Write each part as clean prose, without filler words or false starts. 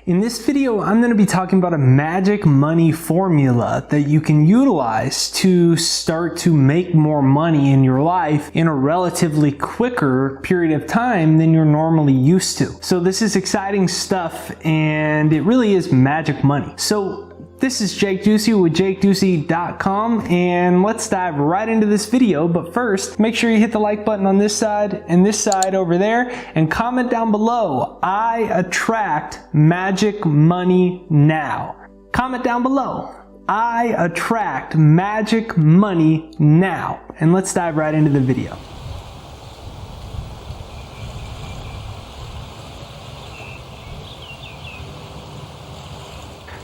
In this video, I'm going to be talking about a magic money formula that you can utilize to start to make more money in your life in a relatively quicker period of time than you're normally used to. So this is exciting stuff, and it really is magic money. So this is Jake Ducey with JakeDucey.com, and let's dive right into this video. But first, make sure you hit the like button on this side and this side over there, and comment down below, I attract magic money now. Comment down below, I attract magic money now. And let's dive right into the video.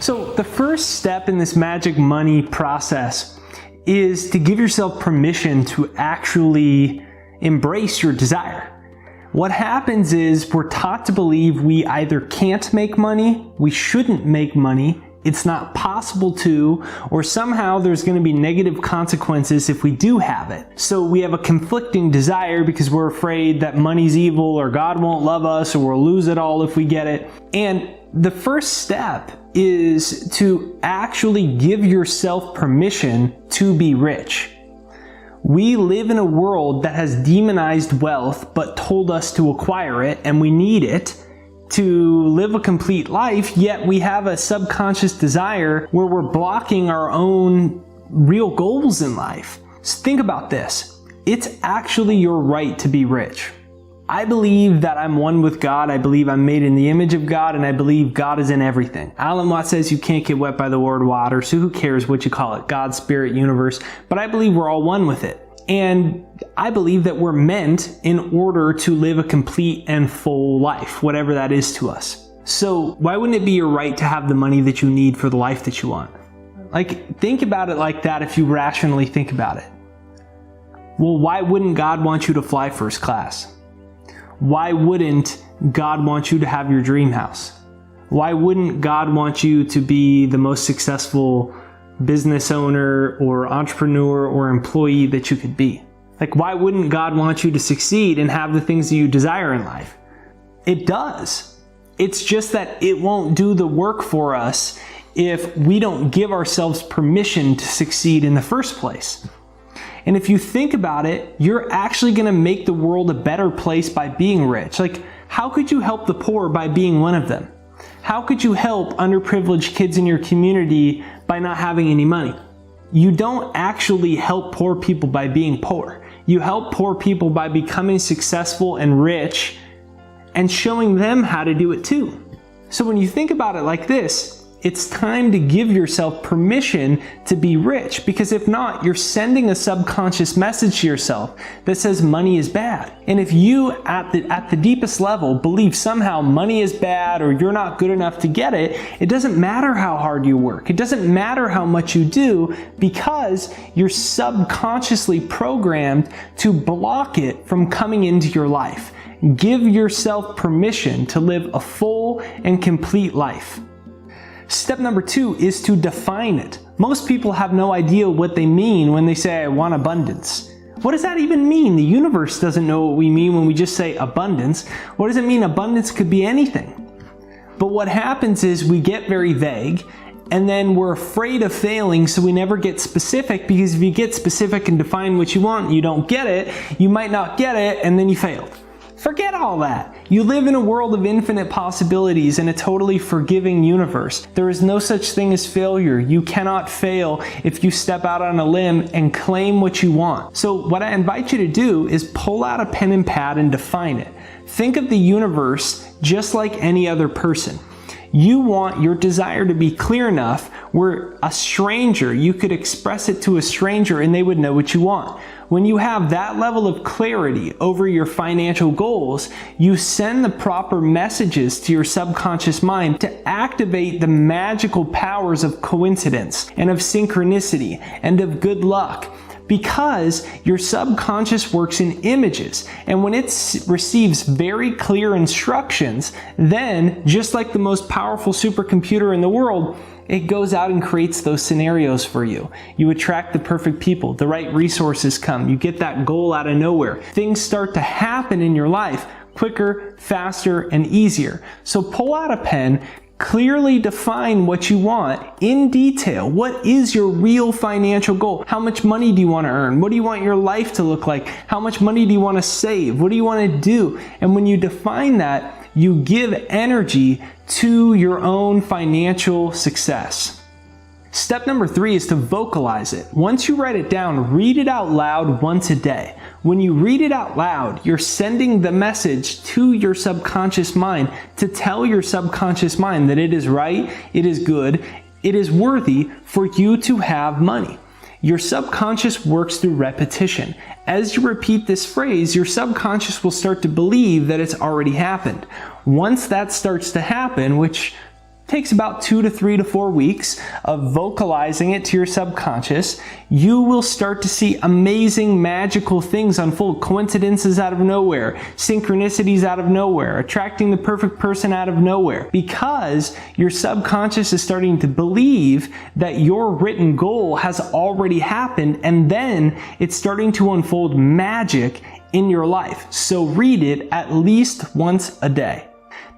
So the first step in this magic money process is to give yourself permission to actually embrace your desire. What happens is we're taught to believe we either can't make money, we shouldn't make money, it's not possible to, or somehow there's going to be negative consequences if we do have it. So we have a conflicting desire because we're afraid that money's evil, or God won't love us, or we'll lose it all if we get it. And the first step is to actually give yourself permission to be rich. We live in a world that has demonized wealth but told us to acquire it, and we need it to live a complete life, yet we have a subconscious desire where we're blocking our own real goals in life. So think about this. It's actually your right to be rich. I believe that I'm one with God. I believe I'm made in the image of God, and I believe God is in everything. Alan Watts says you can't get wet by the word water, so who cares what you call it? God, spirit, universe. But I believe we're all one with it. And I believe that we're meant in order to live a complete and full life, whatever that is to us. So why wouldn't it be your right to have the money that you need for the life that you want? Like, think about it like that if you rationally think about it. Well, why wouldn't God want you to fly first class? Why wouldn't God want you to have your dream house? Why wouldn't God want you to be the most successful business owner or entrepreneur or employee that you could be? Like, why wouldn't God want you to succeed and have the things that you desire in life? It does. It's just that it won't do the work for us if we don't give ourselves permission to succeed in the first place. And if you think about it, you're actually going to make the world a better place by being rich. Like, how could you help the poor by being one of them? How could you help underprivileged kids in your community by not having any money? You don't actually help poor people by being poor. You help poor people by becoming successful and rich and showing them how to do it too. So when you think about it like this, it's time to give yourself permission to be rich, because if not, you're sending a subconscious message to yourself that says money is bad. And if you at the deepest level believe somehow money is bad or you're not good enough to get it, it doesn't matter how hard you work. It doesn't matter how much you do, because you're subconsciously programmed to block it from coming into your life. Give yourself permission to live a full and complete life. Step number 2 is to define it. Most people have no idea what they mean when they say, I want abundance. What does that even mean? The universe doesn't know what we mean when we just say abundance. What does it mean? Abundance could be anything. But what happens is we get very vague, and then we're afraid of failing, so we never get specific, because if you get specific and define what you want and you don't get it, you might not get it, and then you failed. Forget all that. You live in a world of infinite possibilities and a totally forgiving universe. There is no such thing as failure. You cannot fail if you step out on a limb and claim what you want. So what I invite you to do is pull out a pen and pad and define it. Think of the universe just like any other person. You want your desire to be clear enough where a stranger, you could express it to a stranger and they would know what you want. When you have that level of clarity over your financial goals, you send the proper messages to your subconscious mind to activate the magical powers of coincidence and of synchronicity and of good luck. Because your subconscious works in images, and when it receives very clear instructions, then, just like the most powerful supercomputer in the world, it goes out and creates those scenarios for you. You attract the perfect people, the right resources come, you get that goal out of nowhere. Things start to happen in your life quicker, faster, and easier. So pull out a pen, Clearly define what you want in detail. What is your real financial goal? How much money do you want to earn? What do you want your life to look like? How much money do you want to save? What do you want to do? And when you define that, you give energy to your own financial success. Step number 3 is to vocalize it. Once you write it down, read it out loud once a day. When you read it out loud, you're sending the message to your subconscious mind to tell your subconscious mind that it is right, it is good, it is worthy for you to have money. Your subconscious works through repetition. As you repeat this phrase, your subconscious will start to believe that it's already happened. Once that starts to happen, which takes about 2 to 3 to 4 weeks of vocalizing it to your subconscious, you will start to see amazing magical things unfold. Coincidences out of nowhere, synchronicities out of nowhere, attracting the perfect person out of nowhere, because your subconscious is starting to believe that your written goal has already happened, and then it's starting to unfold magic in your life. So read it at least once a day.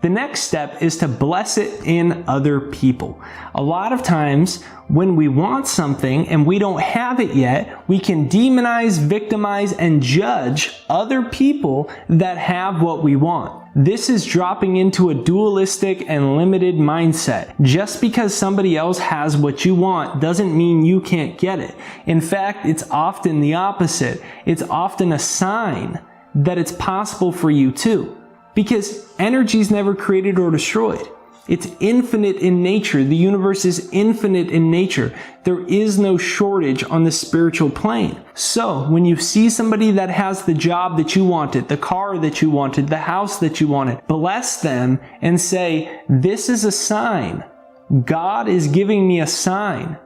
The next step is to bless it in other people. A lot of times when we want something and we don't have it yet, we can demonize, victimize, and judge other people that have what we want. This is dropping into a dualistic and limited mindset. Just because somebody else has what you want doesn't mean you can't get it. In fact, it's often the opposite. It's often a sign that it's possible for you too. Because energy is never created or destroyed. It's infinite in nature. The universe is infinite in nature. There is no shortage on the spiritual plane. So when you see somebody that has the job that you wanted, the car that you wanted, the house that you wanted, bless them and say, this is a sign. God is giving me a sign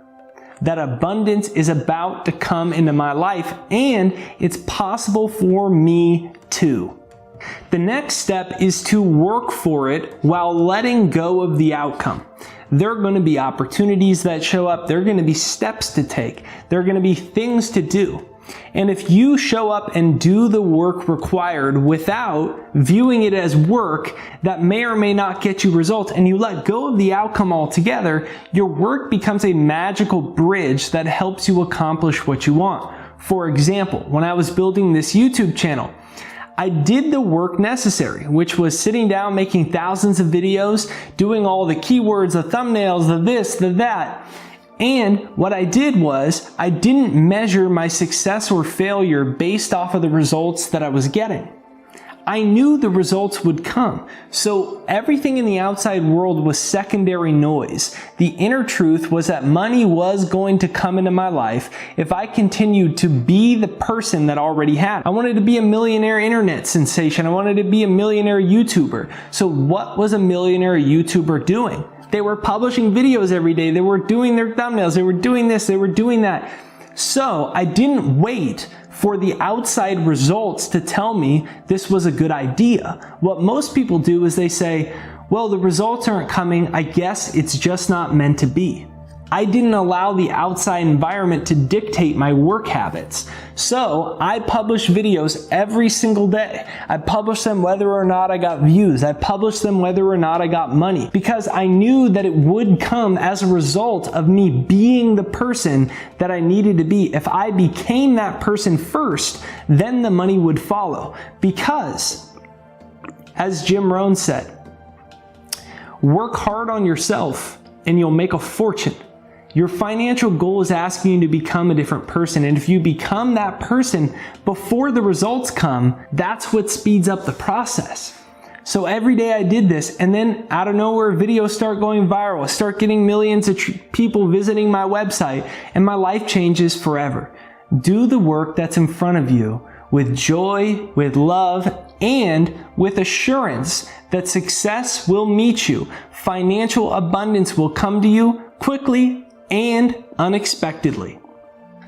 that abundance is about to come into my life, and it's possible for me too. The next step is to work for it while letting go of the outcome. There are going to be opportunities that show up. There are going to be steps to take. There are going to be things to do. And if you show up and do the work required without viewing it as work that may or may not get you results, and you let go of the outcome altogether, your work becomes a magical bridge that helps you accomplish what you want. For example, when I was building this YouTube channel, I did the work necessary, which was sitting down, making thousands of videos, doing all the keywords, the thumbnails, the this, the that. And what I did was, I didn't measure my success or failure based off of the results that I was getting. I knew the results would come. So everything in the outside world was secondary noise. The inner truth was that money was going to come into my life if I continued to be the person that already had. I wanted to be a millionaire internet sensation. I wanted to be a millionaire YouTuber. So what was a millionaire YouTuber doing? They were publishing videos every day. They were doing their thumbnails. They were doing this. They were doing that. So I didn't wait for the outside results to tell me this was a good idea. What most people do is they say, well, the results aren't coming. I guess it's just not meant to be. I didn't allow the outside environment to dictate my work habits. So I publish videos every single day. I publish them whether or not I got views. I publish them whether or not I got money, because I knew that it would come as a result of me being the person that I needed to be. If I became that person first, then the money would follow. Because, as Jim Rohn said, work hard on yourself and you'll make a fortune. Your financial goal is asking you to become a different person. And if you become that person before the results come, that's what speeds up the process. So every day I did this, and then out of nowhere, videos start going viral. I start getting millions of people visiting my website, and my life changes forever. Do the work that's in front of you with joy, with love, and with assurance that success will meet you. Financial abundance will come to you quickly and unexpectedly.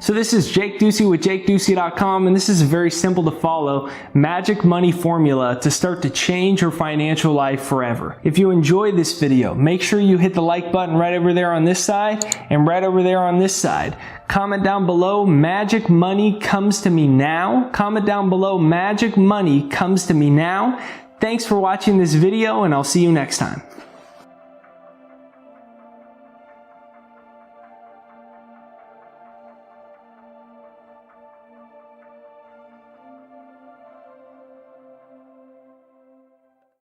So this is Jake Ducey with JakeDucey.com, and this is a very simple to follow magic money formula to start to change your financial life forever. If you enjoyed this video, make sure you hit the like button right over there on this side and right over there on this side. Comment down below, magic money comes to me now. Comment down below, magic money comes to me now. Thanks for watching this video, and I'll see you next time.